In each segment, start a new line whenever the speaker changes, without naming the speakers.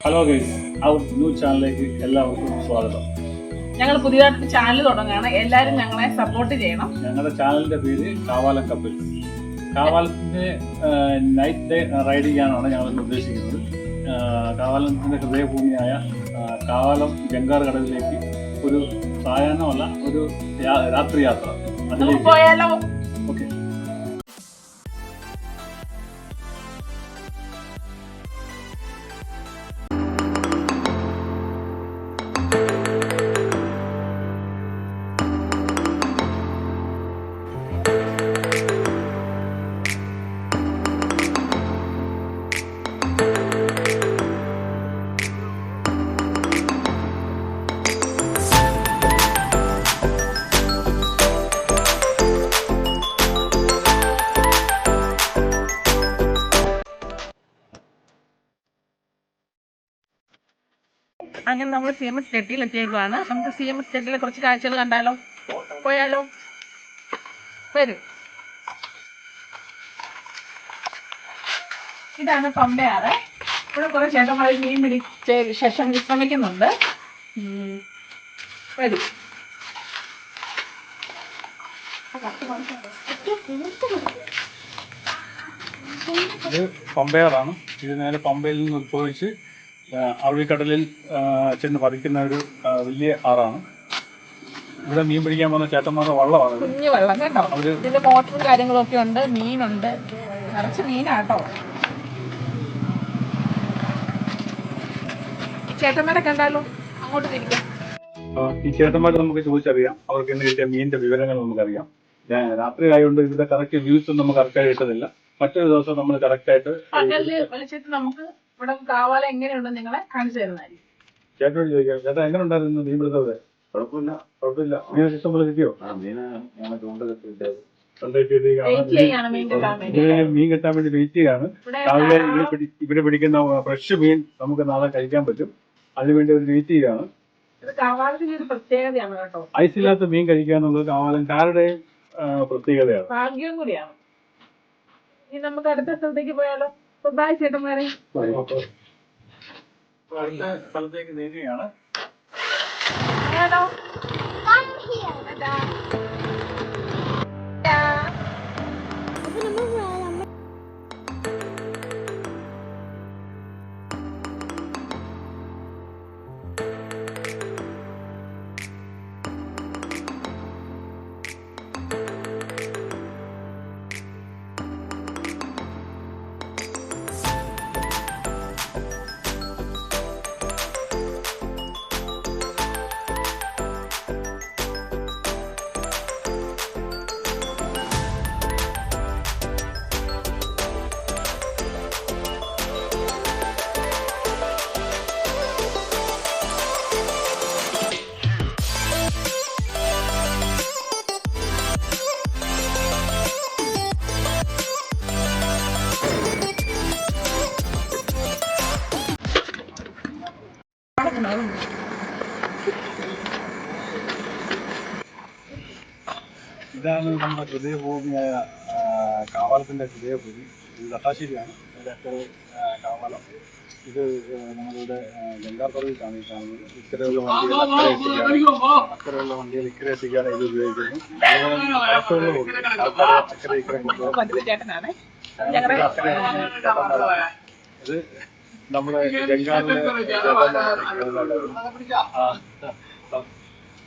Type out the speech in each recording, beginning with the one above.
Hello guys, our new ചാനലിലേക്ക് എല്ലാവർക്കും സ്വാഗതം.
ഞങ്ങൾ പുതിയതായിട്ട് ചാനൽ തുടങ്ങുകയാണ്. എല്ലാവരും ഞങ്ങളെ സപ്പോർട്ട് ചെയ്യണം.
ഞങ്ങളുടെ ചാനലിന്റെ പേര് കാവാലം കപ്പിൽ. കാവാലത്തിന്റെ നൈറ്റ് ഡേ റൈഡ് ചെയ്യാനാണ് ഞങ്ങൾ ഉദ്ദേശിക്കുന്നത്. കാവാലത്തിന്റെ ഹൃദയഭൂമിയായ കാവാലം ജങ്കാർ കടലിലേക്ക് ഒരു സായാഹ്നമല്ല, ഒരു രാത്രി യാത്ര. അതിലേക്ക്
പോയാലോ?
ഓക്കെ.
അങ്ങനെ നമ്മൾ CMS ജെട്ടിയിൽ എത്തിയേക്കുവാണ്. നമുക്ക് CMS ജെട്ടിയിലെ കുറച്ച് കാഴ്ചകൾ കണ്ടാലോ? പോയാലോ? വരും. ഇതാണ് പമ്പയാറ്. ഇവിടെ കുറെ ചേട്ടന്മാർ മീൻ പിടിച്ച ശേഷം വിശ്രമിക്കുന്നുണ്ട്. വരും.
ഇത് പമ്പയാറാണ്. ഇത് നേരെ പമ്പയിൽ നിന്ന് ഉത്ഭവിച്ച് അറബിക്കടലിൽ ചെന്ന് പതിക്കുന്ന ഒരു വലിയ ആറാണ്. ഇവിടെ മീൻ പിടിക്കാൻ പോകുന്ന ചേട്ടന്മാരുടെ വള്ളമാണ്.
കുഞ്ഞു വെള്ളം കേട്ടോ. ഇതിന്റെ മോട്ടറും കാര്യങ്ങളും ഒക്കെ ഉണ്ട്. മീനുണ്ട്, നിറച്ച് മീനാട്ടോ. ചേട്ടന്മാരെ കണ്ടാലോ? അങ്ങോട്ട് തിരിക്കാം.
ഈ ചേട്ടന്മാരെ നമുക്ക് ചോദിച്ചറിയാം. അവർക്ക് ഇന്ന് കിട്ടിയ മീനിന്റെ വിവരങ്ങൾ നമുക്കറിയാം. രാത്രി ആയതുകൊണ്ട് ഇതിന്റെ കറക്റ്റ് വ്യൂസ് ഒന്നും നമുക്ക് കറക്റ്റായി കിട്ടുന്നില്ല. മറ്റൊരു ദിവസം നമ്മൾ കറക്റ്റായിട്ട്
പകല് വിളിച്ചിട്ട് നമുക്ക് ഇവിടെ കാവാലം എങ്ങനെയുണ്ടെന്ന് നിങ്ങളെ കാണിച്ചു തരുന്നതായിരിക്കും.
ചേട്ടനോട് ചോദിക്കാം. ചേട്ടാ, എങ്ങനെ ഉണ്ടായിരുന്നു മീൻ പിടുത്തത്? കുഴപ്പമില്ല. മീൻ ഇഷ്ടം പോലെ കിട്ടിയോ? മീൻ കിട്ടാൻ വേണ്ടി വെയിറ്റ് ചെയ്യാണ്. രാവിലെ ഇവിടെ പിടിക്കുന്ന ഫ്രഷ് മീൻ നമുക്ക് നാളെ കഴിക്കാൻ പറ്റും. അതിനുവേണ്ടി ഒരു വെയിറ്റ് ചെയ്യാണ്. ഐസില്ലാത്ത മീൻ കഴിക്കുക എന്നുള്ളത് കാവാലംകാരുടെയും പ്രത്യേകതയാണ്.
ഭാഗ്യവും കൂടിയാണ്. ഇനി നമുക്ക് അടുത്ത സ്ഥലത്തേക്ക് പോയാലോ? ബൈ ചേട്ടന്മാരെ.
അടുത്ത സ്ഥലത്തേക്ക് നീങ്ങുകയാണ്. ഇതാണ് നമ്മുടെ ഹൃദയഭൂമിയായ കാവാലത്തിന്റെ ഹൃദയഭൂമി. ഇത് തട്ടാശ്ശേരിയാണ്. കാവാലം. ഇത് നമ്മളുടെ ഗംഗാ സർവീസാണ് ഈ കാണുന്നത്. ഇക്കരെയുള്ള വണ്ടികൾ ഇക്കരെ എത്തിക്കാണ് ഇത് ഉപയോഗിക്കുന്നത്. ഇത് നമ്മുടെ ഗംഗാറിലെ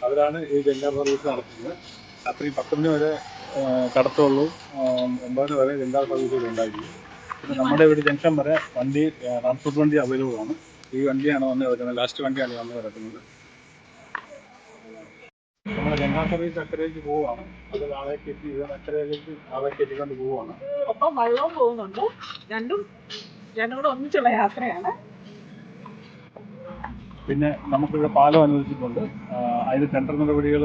അവരാണ് ഈ ഗംഗാ സർവീസ് നടത്തുന്നത്. രാത്രി 10 മണി വരെ കടത്തുള്ളൂ. 9 വരെ ഗംഗാ സർവീസുകൾ ഉണ്ടായിരിക്കും. പിന്നെ നമ്മുടെ ഇവിടെ ജംഗ്ഷൻ വരെ വണ്ടി, ട്രാൻസ്പോർട്ട് വണ്ടി അവൈലബിൾ ആണ്. ഈ വണ്ടിയാണ് വന്ന് കിടക്കുന്നത്. ലാസ്റ്റ് വണ്ടിയാണ് വന്ന് കിടക്കുന്നത്. നമ്മുടെ ഗംഗാ സർവീസ് അക്കരയ്ക്ക് പോവുകയാണ്. അത് നാളേക്ക് എത്തി അക്കരയിലേക്ക് നാളേക്ക് എത്തിക്കൊണ്ട് പോവുകയാണ്.
ഒപ്പം വെള്ളവും പോകുന്നുണ്ട്. രണ്ടും കൂടെ ഒന്നിച്ചുള്ള യാത്രയാണ്.
പിന്നെ നമുക്കിവിടെ പാലം അനുവദിച്ചിട്ടുണ്ട്. അതിന് ടെൻഡർ നടപടികൾ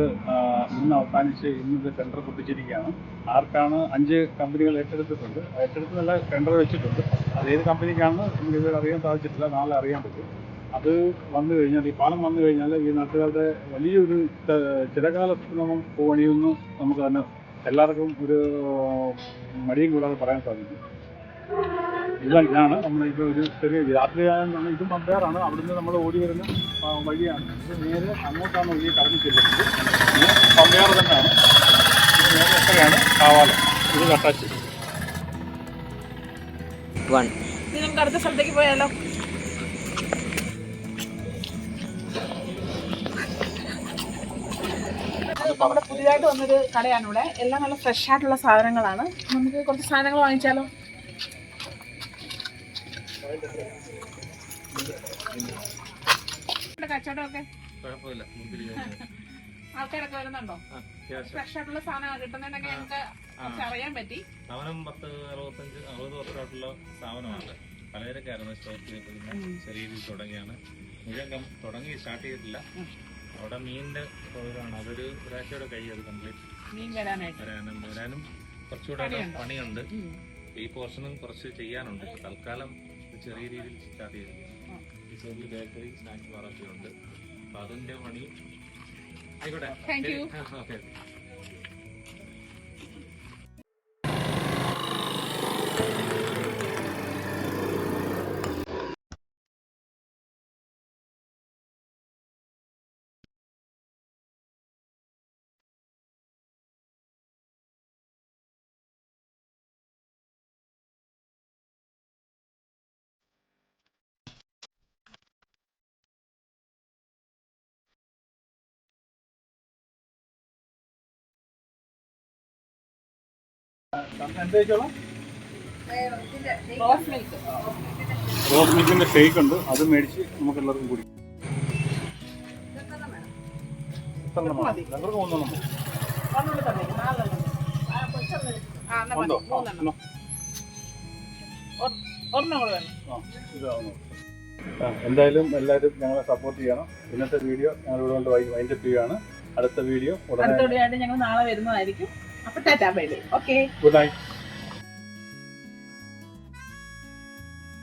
ഇന്ന് അവസാനിച്ച് ഇന്ന് ടെൻഡർ പൊട്ടിച്ചിരിക്കുകയാണ്. ആർക്കാണ് 5 കമ്പനികൾ ഏറ്റെടുത്തിട്ടുണ്ട്. ഏറ്റെടുത്തുന്നല്ല, ടെൻഡർ വെച്ചിട്ടുണ്ട്. അത് ഏത് കമ്പനിക്കാണെന്ന് നമുക്ക് ഇതുവരെ അറിയാൻ സാധിച്ചിട്ടില്ല. നാളെ അറിയാൻ പറ്റും. അത് വന്നു കഴിഞ്ഞാൽ, ഈ പാലം വന്നു കഴിഞ്ഞാൽ ഈ നാട്ടുകാരുടെ വലിയൊരു ചിരകാലത്തിനൊന്നും പണിയൊന്നും നമുക്ക് തന്നെ എല്ലാവർക്കും ഒരു മടിയും കൂടാതെ പറയാൻ സാധിക്കും. ഇതാണ് നമ്മളിപ്പോൾ ഒരു ചെറിയ രാത്രിയാണെന്നാണ്. ഇതും പമ്പയാറാണ്. അവിടുന്ന് നമ്മൾ ഓടി വരുന്ന വഴിയാണ്. ഇത് നേരെ അങ്ങോട്ടാണ് വഴി കടന്നു ചെല്ലുന്നത്. ഇത് പമ്പയാറ് തന്നെയാണ്. ഇത് നേരെ എത്രയാണ് കാവാലം, ഇത് കട്ടാശ്ശേരി.
ഇനി നമുക്ക് അടുത്ത സ്ഥലത്തേക്ക് പോയാലോ? നമ്മുടെ പുതിയതായിട്ട് വന്നൊരു കടയാണ് ഇവിടെ. എല്ലാം നല്ല ഫ്രഷ് ആയിട്ടുള്ള സാധനങ്ങളാണ്. നമുക്ക് കുറച്ച് സാധനങ്ങൾ വാങ്ങിച്ചാലോ? കച്ചവടമൊക്കെ ആൾക്കാരൊക്കെ വരുന്നുണ്ടോ? ഫ്രഷ് ആയിട്ടുള്ള സാധനം കിട്ടുന്നുണ്ടെങ്കിൽ ഞങ്ങൾക്ക് അറിയാൻ പറ്റി.
സ്ഥാപനം 60 വർഷമായിട്ടുള്ള സ്ഥാപനമാണ്. പലചരക്കായിരുന്നു സ്റ്റോക്ക് ചെറിയ രീതിയിൽ തുടങ്ങിയാണ്. മുഴുവൻ തുടങ്ങി സ്റ്റാർട്ട് ചെയ്തിട്ടില്ല. അവിടെ മീനിന്റെ തൊഴിലാണ്. അതൊരു ഒരാഴ്ചയുടെ കഴിയും അത് കംപ്ലീറ്റ്
മീൻ
വരാനും കുറച്ചുകൂടെ പണിയുണ്ട്. ഈ പോർഷനും കുറച്ച് ചെയ്യാനുണ്ട്. തൽക്കാലം ചെറിയ രീതിയിൽ സ്റ്റാർട്ട് ചെയ്തിരിക്കുകയാണ്. ഈ ചെറിയ ബേക്കറി സ്നാക്സ് ബാറൊക്കെ ഉണ്ട്. അപ്പൊ അതിന്റെ പണി ആയിക്കോട്ടെ. ഓക്കെ.
എന്താ ചോളം?
Rose milk.
റോസ് മിൽക്കിന്റെ ഷേക്ക് ഉണ്ട്. അത് മേടിച്ച് നമുക്ക് എല്ലാവർക്കും കൂടി എല്ലാവർക്കും ഒന്നും ഉണ്ടോ? എന്തായാലും എല്ലാവരും ഞങ്ങളെ സപ്പോർട്ട് ചെയ്യണം. ഇന്നത്തെ വീഡിയോ ഞങ്ങളിവിടെ കൊണ്ട് വൈൻഡപ്പ് ചെയ്യുകയാണ്. അടുത്ത വീഡിയോ ഉടനെ
ഞങ്ങൾ നാളെ വരുന്നതായിരിക്കും. അപ്പൊ tata bye bye. Okay,
good night.